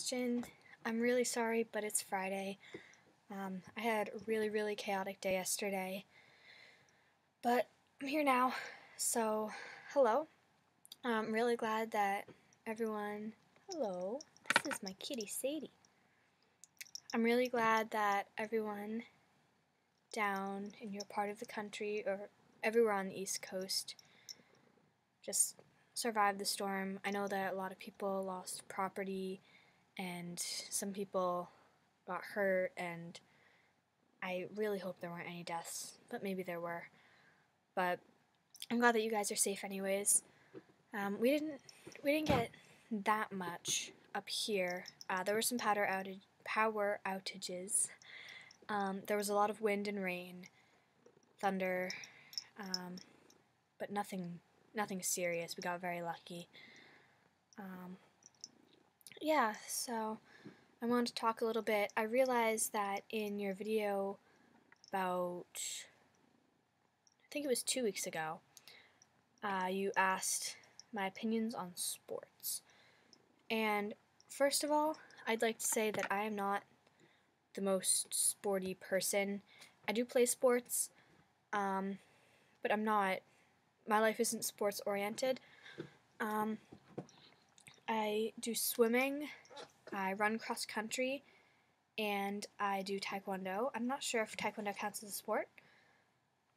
question. I'm really sorry, but it's Friday. I had a really chaotic day yesterday, but I'm here now, so hello. I'm really glad that everyone, hello, this is my kitty Sadie. I'm really glad that everyone down in your part of the country, or everywhere on the East Coast, just survived the storm. I know that a lot of people lost property and some people got hurt, and I really hope there weren't any deaths, but maybe there were. But I'm glad that you guys are safe anyways. We didn't get that much up here. There were some power outages. There was a lot of wind and rain, thunder, but nothing serious. We got very lucky. Yeah, so I wanted to talk a little bit. I realized that in your video about, I think it was 2 weeks ago, you asked my opinions on sports. And first of all, I'd like to say that I am not the most sporty person. I do play sports, but I'm not, my life isn't sports oriented. I do swimming, I run cross country, and I do taekwondo. I'm not sure if taekwondo counts as a sport,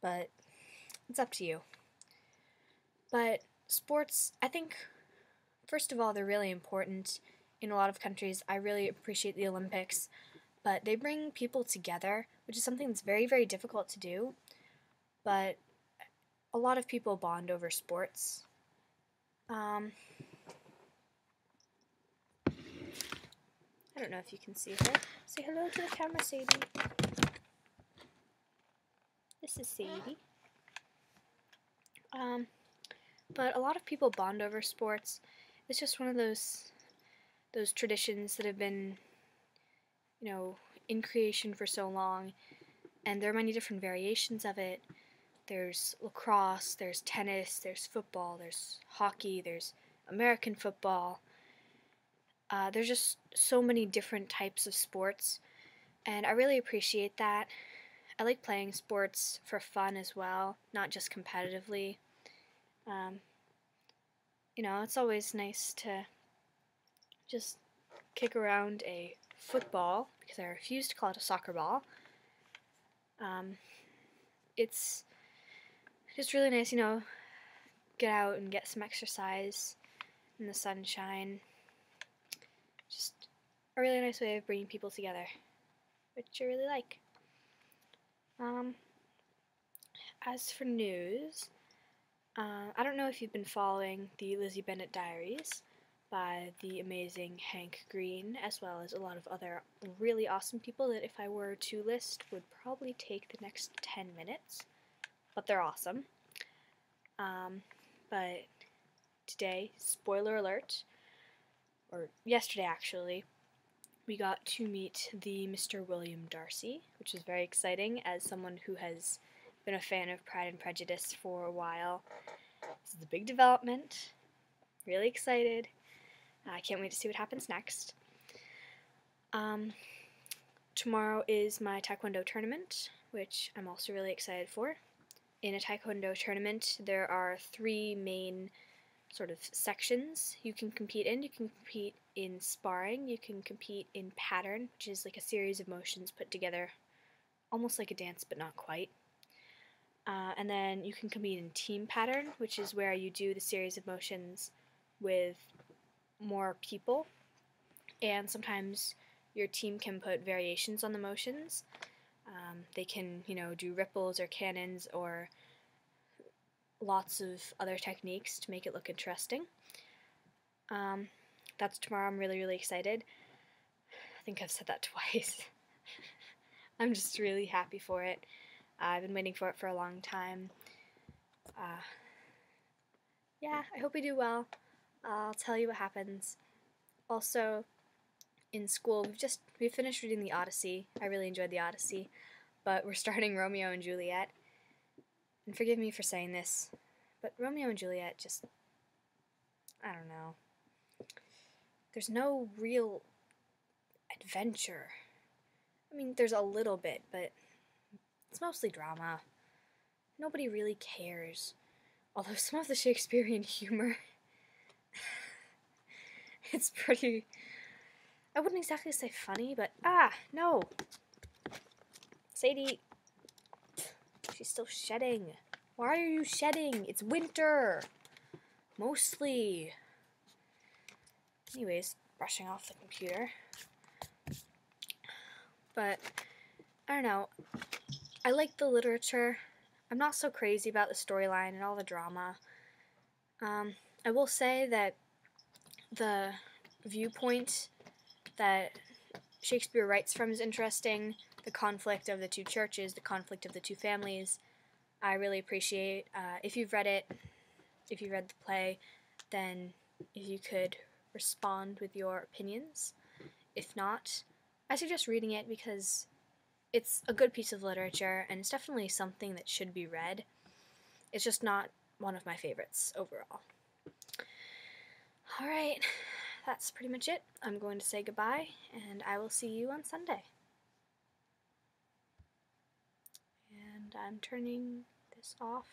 but it's up to you. But sports, I think, first of all, they're really important in a lot of countries. I really appreciate the Olympics, but they bring people together, which is something that's very difficult to do, but a lot of people bond over sports. I don't know if you can see her. Say hello to the camera, Sadie. This is Sadie. But a lot of people bond over sports. It's just one of those traditions that have been, in creation for so long, and there are many different variations of it. There's lacrosse, there's tennis, there's football, there's hockey, there's American football. There's just so many different types of sports, and I really appreciate that. I like playing sports for fun as well, not just competitively. It's always nice to just kick around a football, because I refuse to call it a soccer ball. It's just really nice, get out and get some exercise in the sunshine. Just a really nice way of bringing people together, which I really like. As for news, I don't know if you've been following the Lizzie Bennet Diaries by the amazing Hank Green, as well as a lot of other really awesome people that if I were to list would probably take the next 10 minutes, but they're awesome. But today, spoiler alert, or yesterday actually, we got to meet the Mr. William Darcy, which is very exciting as someone who has been a fan of Pride and Prejudice for a while. This is a big development. Really excited. I can't wait to see what happens next. Tomorrow is my taekwondo tournament, which I'm also really excited for. In a taekwondo tournament, there are 3 main sort of sections you can compete in. You can compete in sparring, you can compete in pattern, which is like a series of motions put together, almost like a dance but not quite. And then you can compete in team pattern, which is where you do the series of motions with more people, and sometimes your team can put variations on the motions. They can, do ripples or cannons or lots of other techniques to make it look interesting. That's tomorrow. I'm really excited. I think I've said that twice. I'm just really happy for it. I've been waiting for it for a long time. Yeah, I hope we do well. I'll tell you what happens. Also, in school, we've finished reading the Odyssey. I really enjoyed the Odyssey, but we're starting Romeo and Juliet. And forgive me for saying this, but Romeo and Juliet just, I don't know. There's no real adventure. I mean, there's a little bit, but it's mostly drama. Nobody really cares. Although some of the Shakespearean humor, it's pretty, I wouldn't exactly say funny, but no. Sadie, she's still shedding. Why are you shedding? It's winter. Mostly. Anyways, brushing off the computer. But, I don't know. I like the literature. I'm not so crazy about the storyline and all the drama. I will say that the viewpoint that Shakespeare writes from is interesting. The conflict of the two churches, the conflict of the two families, I really appreciate. If you've read it, if you read the play, then if you could respond with your opinions. If not, I suggest reading it because it's a good piece of literature and it's definitely something that should be read. It's just not one of my favorites overall. Alright, that's pretty much it. I'm going to say goodbye and I will see you on Sunday. And I'm turning this off.